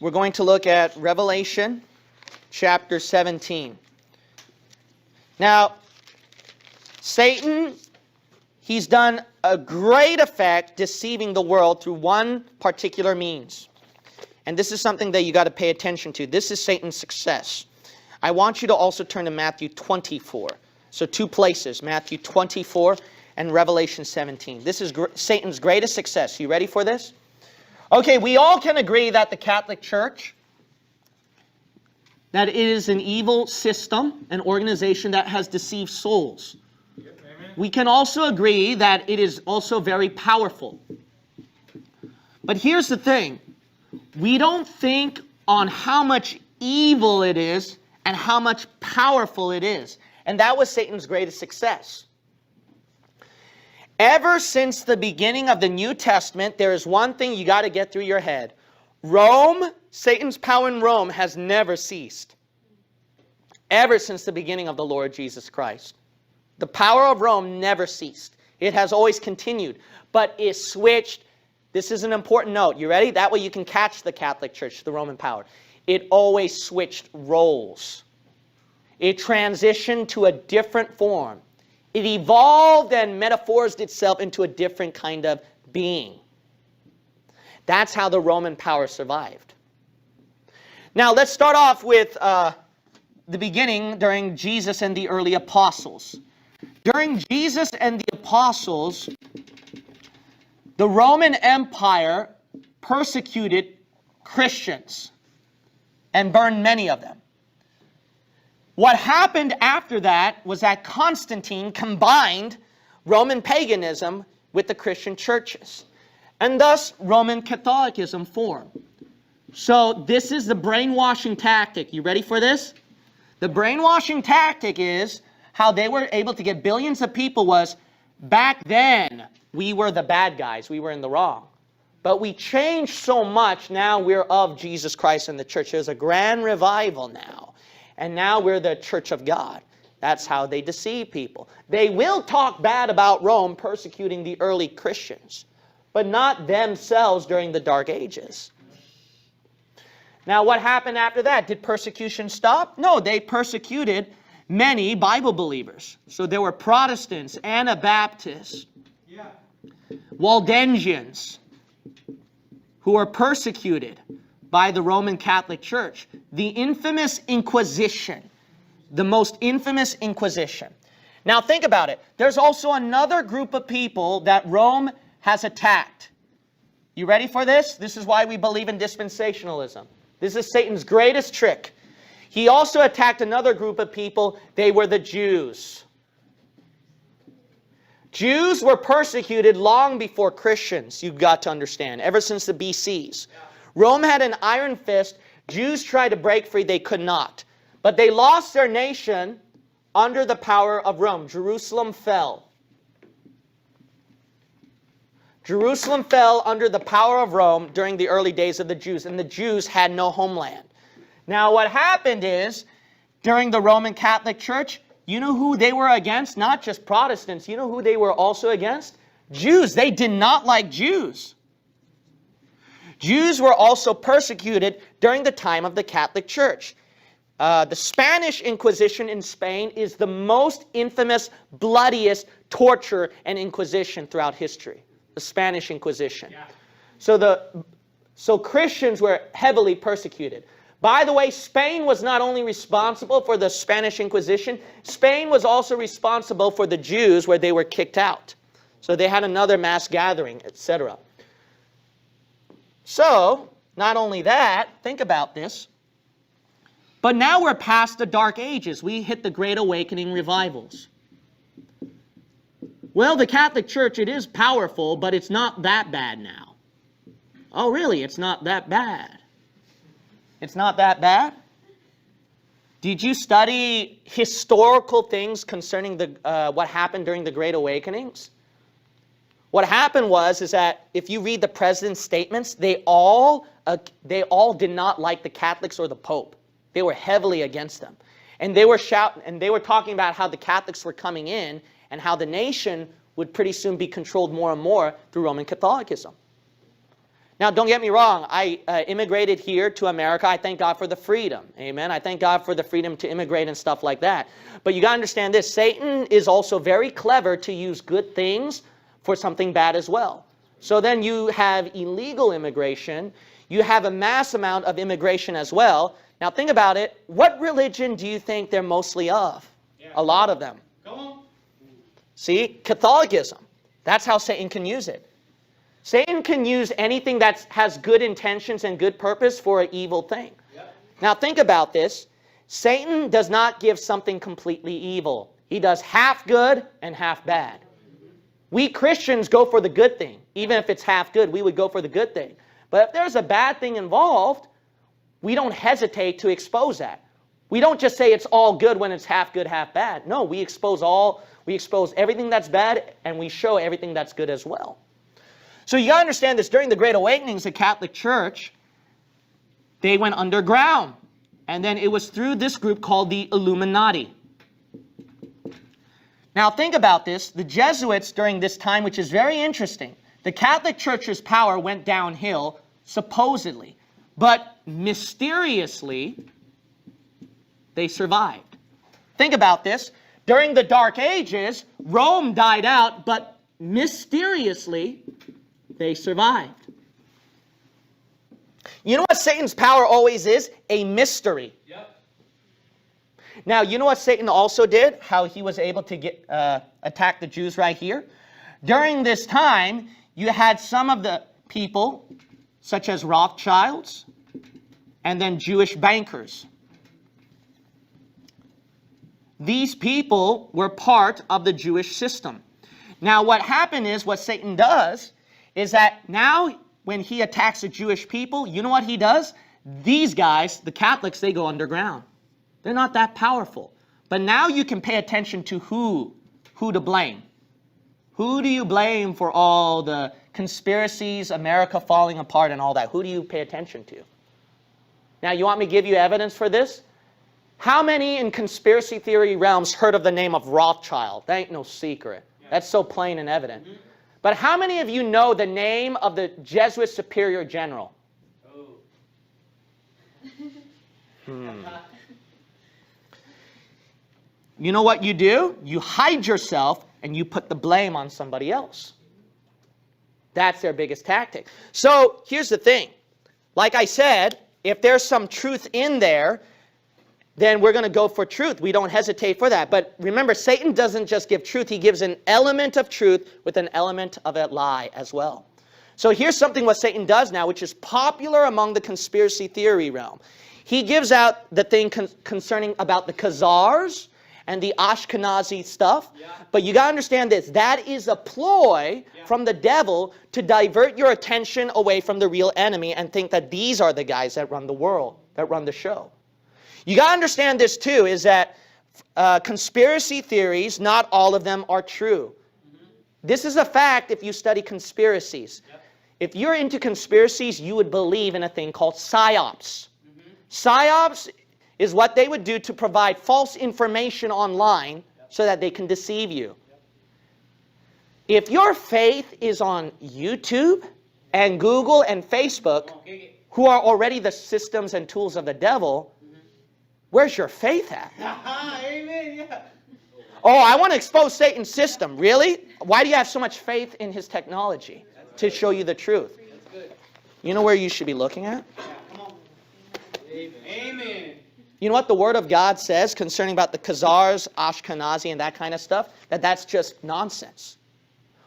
We're going to look at Revelation chapter 17. Now, Satan, he's done a great effect deceiving the world through one particular means. And this is something that you got to pay attention to. This is Satan's success. I want you to also turn to Matthew 24. So two places, Matthew 24 and Revelation 17. This is Satan's greatest success. You ready for this? Okay, we all can agree that the Catholic Church, that it is an evil system, an organization that has deceived souls. Yep, amen. We can also agree that it is also very powerful. But here's the thing. We don't think on how much evil it is and how much powerful it is. And that was Satan's greatest success. Ever since the beginning of the New Testament, there is one thing you got to get through your head. Rome, Satan's power in Rome has never ceased. Ever since the beginning of the Lord Jesus Christ. The power of Rome never ceased. It has always continued. But it switched. This is an important note. You ready? That way you can catch the Catholic Church, the Roman power. It always switched roles. It transitioned to a different form. It evolved and metaphors itself into a different kind of being. That's how the Roman power survived. Now let's start off with the beginning during Jesus and the early apostles. During Jesus and the apostles, the Roman Empire persecuted Christians and burned many of them. What happened after that was that Constantine combined Roman paganism with the Christian churches. And thus, Roman Catholicism formed. So this is the brainwashing tactic. You ready for this? The brainwashing tactic is how they were able to get billions of people was, back then, we were the bad guys. We were in the wrong. But we changed so much, now we're of Jesus Christ and the church. There's a grand revival now. And now we're the church of God. That's how they deceive people. They will talk bad about Rome persecuting the early Christians, but not themselves during the Dark Ages. Now what happened after that? Did persecution stop? No, they persecuted many Bible believers. So there were Protestants, Anabaptists, Waldensians, who were persecuted by the Roman Catholic Church. The infamous Inquisition. The most infamous Inquisition. Now think about it. There's also another group of people that Rome has attacked. You ready for this? This is why we believe in dispensationalism. This is Satan's greatest trick. He also attacked another group of people. They were the Jews. Jews were persecuted long before Christians, you've got to understand, ever since the BCs. Rome had an iron fist. Jews tried to break free. They could not. But they lost their nation under the power of Rome. Jerusalem fell. Jerusalem fell under the power of Rome during the early days of the Jews. And the Jews had no homeland. Now what happened is, during the Roman Catholic Church, you know who they were against? Not just Protestants. You know who they were also against? Jews. They did not like Jews. Jews were also persecuted during the time of the Catholic Church. The Spanish Inquisition in Spain is the most infamous, bloodiest torture and inquisition throughout history. The Spanish Inquisition. Yeah. So Christians were heavily persecuted. By the way, Spain was not only responsible for the Spanish Inquisition, Spain was also responsible for the Jews where they were kicked out. So they had another mass gathering, etc. So, not only that, think about this, but now we're past the Dark Ages. We hit the Great Awakening revivals. Well, the Catholic Church, it is powerful, but it's not that bad now. Oh, really? It's not that bad. It's not that bad? Did you study historical things concerning what happened during the Great Awakenings? What happened is that if you read the president's statements, they all did not like the Catholics or the Pope. They were heavily against them. And they were talking about how the Catholics were coming in and how the nation would pretty soon be controlled more and more through Roman Catholicism. Now, don't get me wrong. I immigrated here to America. I thank God for the freedom. Amen. I thank God for the freedom to immigrate and stuff like that. But you got to understand this. Satan is also very clever to use good things for something bad as well. So then you have illegal immigration. You have a mass amount of immigration as well. Now, think about it. What religion do you think they're mostly of? Yeah. A lot of them. Come on. See? Catholicism. That's how Satan can use it. Satan can use anything that has good intentions and good purpose for an evil thing. Yep. Now think about this. Satan does not give something completely evil. He does half good and half bad. We Christians go for the good thing. Even if it's half good, we would go for the good thing. But if there's a bad thing involved, we don't hesitate to expose that. We don't just say it's all good when it's half good, half bad. No, we expose everything that's bad, and we show everything that's good as well. So you got to understand this. During the Great Awakenings, the Catholic Church, they went underground. And then it was through this group called the Illuminati. Now think about this. The Jesuits during this time, which is very interesting, the Catholic Church's power went downhill, supposedly. But mysteriously, they survived. Think about this. During the Dark Ages, Rome died out, but mysteriously, they survived. You know what Satan's power always is? A mystery. Yep. Now, you know what Satan also did? How he was able to attack the Jews right here? During this time, you had some of the people, such as Rothschilds, and then Jewish bankers. These people were part of the Jewish system. Now, what happened is, what Satan does, is that now when he attacks the Jewish people, you know what he does? These guys, the Catholics, they go underground. They're not that powerful. But now you can pay attention to who to blame. Who do you blame for all the conspiracies, America falling apart and all that? Who do you pay attention to? Now, you want me to give you evidence for this? How many in conspiracy theory realms heard of the name of Rothschild? That ain't no secret. That's so plain and evident. But how many of you know the name of the Jesuit superior general? You know what you do? You hide yourself and you put the blame on somebody else. That's their biggest tactic. So here's the thing. Like I said, if there's some truth in there, then we're going to go for truth. We don't hesitate for that. But remember, Satan doesn't just give truth. He gives an element of truth with an element of a lie as well. So here's something what Satan does now, which is popular among the conspiracy theory realm. He gives out the thing concerning about the Khazars and the Ashkenazi stuff. Yeah. But you got to understand this. That is a ploy from the devil to divert your attention away from the real enemy and think that these are the guys that run the world, that run the show. You got to understand this too, is that conspiracy theories, not all of them are true. This is a fact if you study conspiracies. Yep. If you're into conspiracies, you would believe in a thing called psyops. Psyops is what they would do to provide false information online so that they can deceive you. If your faith is on YouTube and Google and Facebook, who are already the systems and tools of the devil, where's your faith at? Amen, yeah. Oh, I want to expose Satan's system. Really? Why do you have so much faith in his technology? To show you the truth. You know where you should be looking at? Yeah, come on. Amen. You know what the Word of God says concerning about the Khazars, Ashkenazi, and that kind of stuff? That's just nonsense.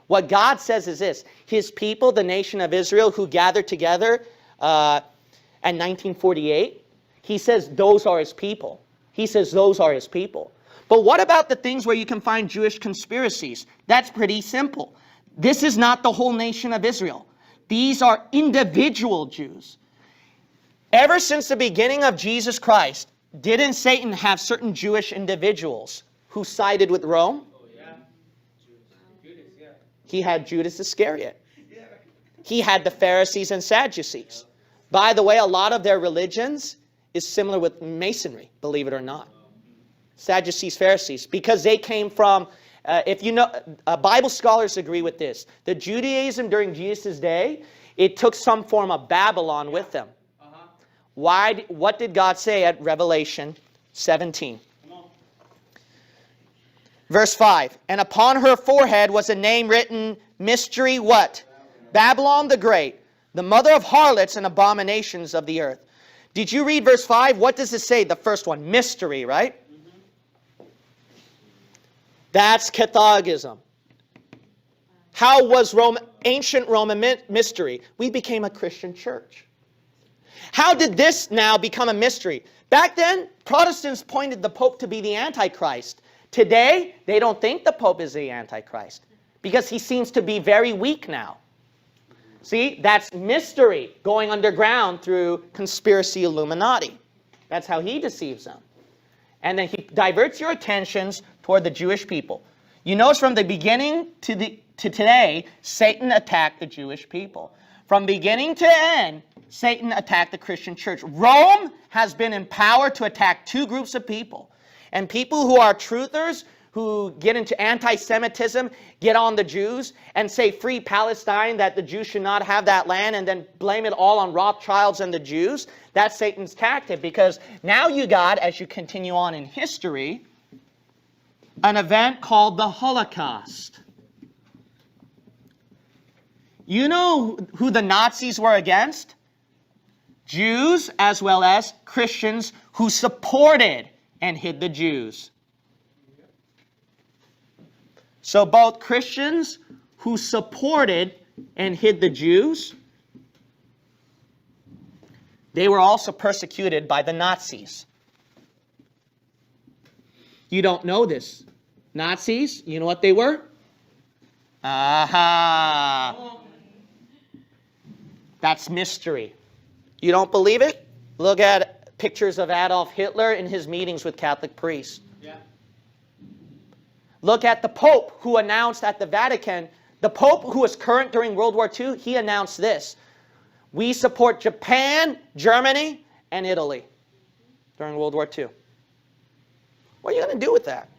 What God says is this. His people, the nation of Israel, who gathered together in 1948, he says those are his people. He says those are his people. But what about the things where you can find Jewish conspiracies? That's pretty simple. This is not the whole nation of Israel. These are individual Jews. Ever since the beginning of Jesus Christ, didn't Satan have certain Jewish individuals who sided with Rome? Oh, yeah. Judas, yeah. He had Judas Iscariot. He had the Pharisees and Sadducees. By the way, a lot of their religions is similar with Masonry, believe it or not. Sadducees, Pharisees, because they came from, if you know, Bible scholars agree with this. The Judaism during Jesus' day It took some form of Babylon with them. What did God say at Revelation 17? Verse 5. And upon her forehead was a name written, mystery what? Babylon the Great, the mother of harlots and abominations of the earth. Did you read verse 5? What does it say? The first one, mystery, right? That's Catholicism. How was ancient Roman mystery? We became a Christian church. How did this now become a mystery? Back then, Protestants pointed the Pope to be the Antichrist. Today, they don't think the Pope is the Antichrist because he seems to be very weak now. See, that's mystery going underground through conspiracy Illuminati. That's how he deceives them. And then he diverts your attentions toward the Jewish people. You notice from the beginning to today, Satan attacked the Jewish people. From beginning to end, Satan attacked the Christian church. Rome has been empowered to attack two groups of people. And people who are truthers, who get into anti-Semitism, get on the Jews and say free Palestine, that the Jews should not have that land, and then blame it all on Rothschilds and the Jews. That's Satan's tactic, because now you got, as you continue on in history, an event called the Holocaust. You know who the Nazis were against? Jews as well as Christians who supported and hid the Jews. So both Christians who supported and hid the Jews, they were also persecuted by the Nazis. You don't know this. Nazis, you know what they were? Aha! That's mystery. You don't believe it? Look at pictures of Adolf Hitler in his meetings with Catholic priests. Yeah. Look at the Pope who announced at the Vatican, the Pope who was current during World War II, he announced this: we support Japan, Germany, and Italy during World War II. What are you going to do with that?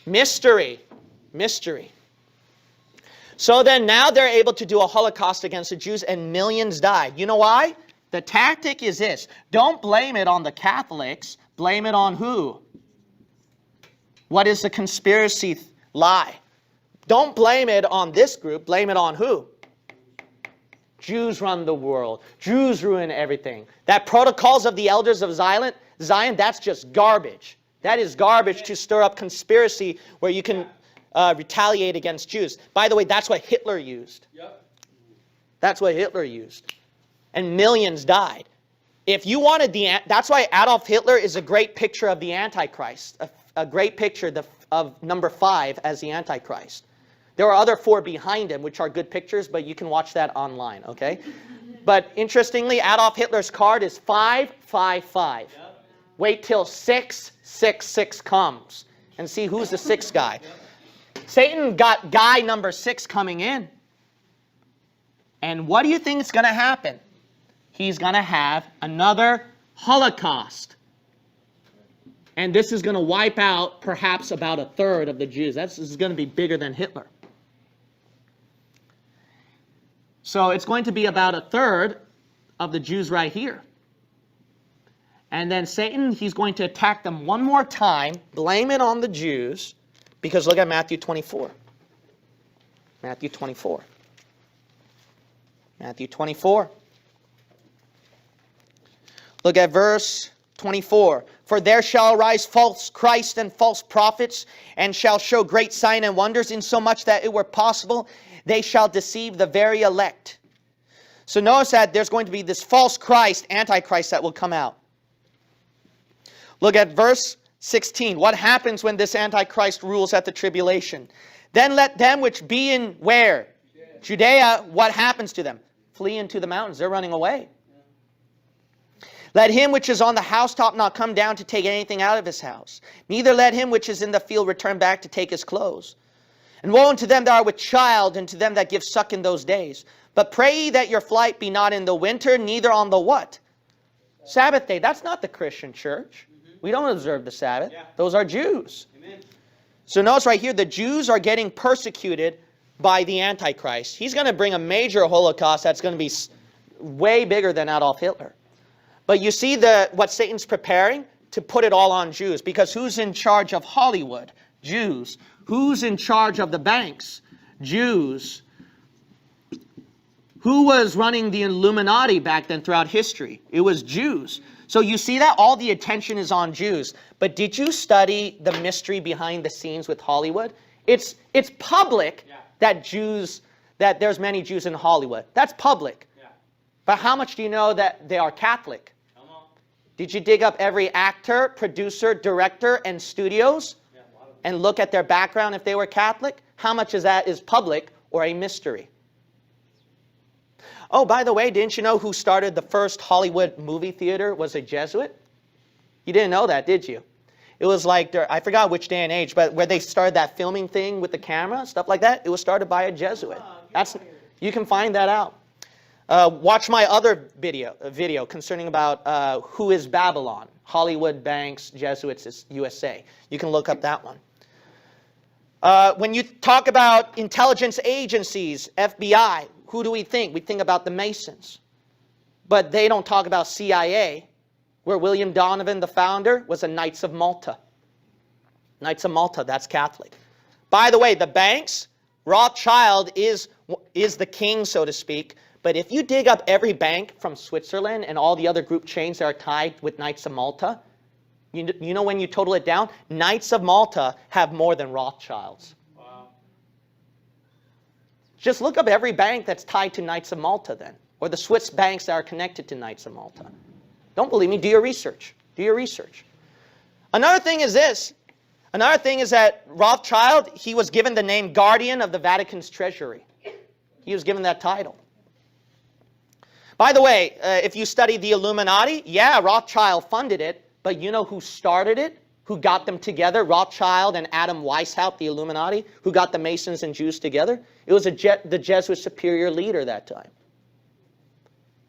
Mystery. Mystery. So then now they're able to do a Holocaust against the Jews and millions died. You know why? The tactic is this. Don't blame it on the Catholics. Blame it on who? What is the conspiracy lie? Don't blame it on this group. Blame it on who? Jews run the world. Jews ruin everything. That protocols of the elders of Zion, that's just garbage. That is garbage to stir up conspiracy where you can retaliate against Jews. By the way, that's what Hitler used. Yep. That's what Hitler used. And millions died. If you wanted that's why Adolf Hitler is a great picture of the Antichrist. A great picture of number 5 as the Antichrist. There are other 4 behind him, which are good pictures, but you can watch that online, okay? But interestingly, Adolf Hitler's card is 555. Yep. Wait till 666 comes and see who's the 6th guy. Satan got guy number 6 coming in. And what do you think is going to happen? He's going to have another Holocaust. And this is going to wipe out perhaps about 1/3 of the Jews. This is going to be bigger than Hitler. So it's going to be about 1/3 of the Jews right here. And then Satan, he's going to attack them one more time, blame it on the Jews, because look at Matthew 24. Matthew 24. Matthew 24. Look at verse 24. For there shall arise false Christ and false prophets, and shall show great signs and wonders, insomuch that it were possible, they shall deceive the very elect. So notice that there's going to be this false Christ, Antichrist, that will come out. Look at verse 16. What happens when this Antichrist rules at the tribulation? Then let them which be in where? Judea, what happens to them? Flee into the mountains. They're running away. Let him which is on the housetop not come down to take anything out of his house. Neither let him which is in the field return back to take his clothes. And woe unto them that are with child, and to them that give suck in those days. But pray ye that your flight be not in the winter, neither on the what? Sabbath day. That's not the Christian church. We don't observe the Sabbath. Yeah. Those are Jews. Amen. So notice right here, the Jews are getting persecuted by the Antichrist. He's going to bring a major Holocaust that's going to be way bigger than Adolf Hitler. But you see what Satan's preparing? To put it all on Jews. Because who's in charge of Hollywood? Jews. Who's in charge of the banks? Jews. Who was running the Illuminati back then throughout history? It was Jews. So you see that all the attention is on Jews. But did you study the mystery behind the scenes with Hollywood? It's public that there's many Jews in Hollywood. That's public. Yeah. But how much do you know that they are Catholic? Come on. Did you dig up every actor, producer, director, and studios? Yeah, and look at their background if they were Catholic? How much of that is public or a mystery? Oh, by the way, didn't you know who started the first Hollywood movie theater was a Jesuit? You didn't know that, did you? It was like, I forgot which day and age, but where they started that filming thing with the camera, stuff like that, it was started by a Jesuit. You can find that out. Watch my other video concerning about who is Babylon, Hollywood, banks, Jesuits, USA. You can look up that one. When you talk about intelligence agencies, FBI, who do we think? We think about the Masons. But they don't talk about CIA, where William Donovan, the founder, was a Knights of Malta. Knights of Malta, that's Catholic. By the way, the banks, Rothschild is the king, so to speak. But if you dig up every bank from Switzerland and all the other group chains that are tied with Knights of Malta, you know when you total it down, Knights of Malta have more than Rothschilds. Wow. Just look up every bank that's tied to Knights of Malta then, or the Swiss banks that are connected to Knights of Malta. Don't believe me? Do your research. Do your research. Another thing is this. Another thing is that Rothschild, he was given the name Guardian of the Vatican's Treasury. He was given that title. By the way, if you study the Illuminati, yeah, Rothschild funded it, but you know who started it? Who got them together? Rothschild and Adam Weishaupt, the Illuminati, who got the Masons and Jews together? It was the Jesuit superior leader that time.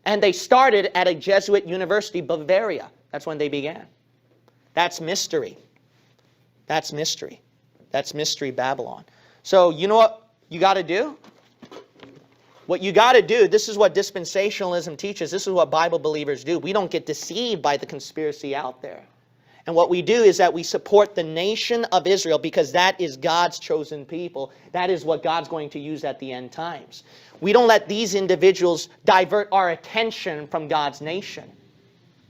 And they started at a Jesuit university, Bavaria. That's when they began. That's mystery. That's mystery. That's mystery Babylon. So you know what you got to do? What you got to do, this is what dispensationalism teaches. This is what Bible believers do. We don't get deceived by the conspiracy out there. And what we do is that we support the nation of Israel because that is God's chosen people. That is what God's going to use at the end times. We don't let these individuals divert our attention from God's nation.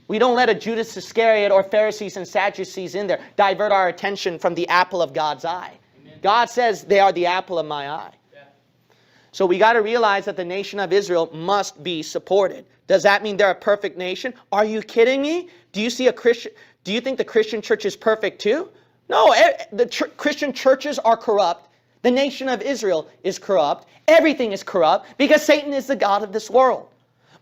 We don't let a Judas Iscariot or Pharisees and Sadducees in there divert our attention from the apple of God's eye. Amen. God says they are the apple of my eye. Yeah. So we got to realize that the nation of Israel must be supported. Does that mean they're a perfect nation? Are you kidding me? Do you see a Christian? Do you think the Christian church is perfect too? No, the Christian churches are corrupt. The nation of Israel is corrupt. Everything is corrupt because Satan is the god of this world.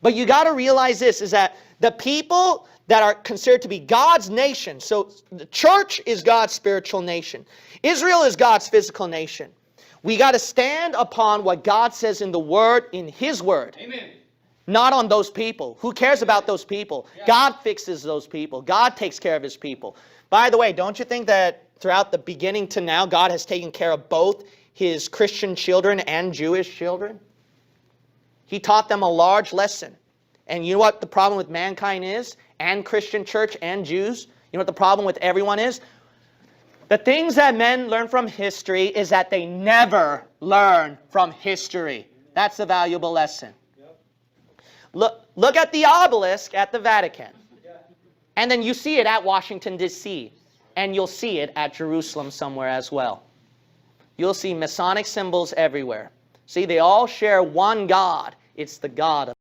But you got to realize this, is that the people that are considered to be God's nation, so the church is God's spiritual nation. Israel is God's physical nation. We got to stand upon what God says in the Word, in His Word. Amen. Not on those people. Who cares about those people? Yeah. God fixes those people. God takes care of His people. By the way, don't you think that throughout the beginning to now, God has taken care of both His Christian children and Jewish children? He taught them a large lesson. And you know what the problem with mankind is? And Christian church and Jews? You know what the problem with everyone is? The things that men learn from history is that they never learn from history. That's a valuable lesson. Look at the obelisk at the Vatican. And then you see it at Washington, D.C. And you'll see it at Jerusalem somewhere as well. You'll see Masonic symbols everywhere. See, they all share one God. It's the God of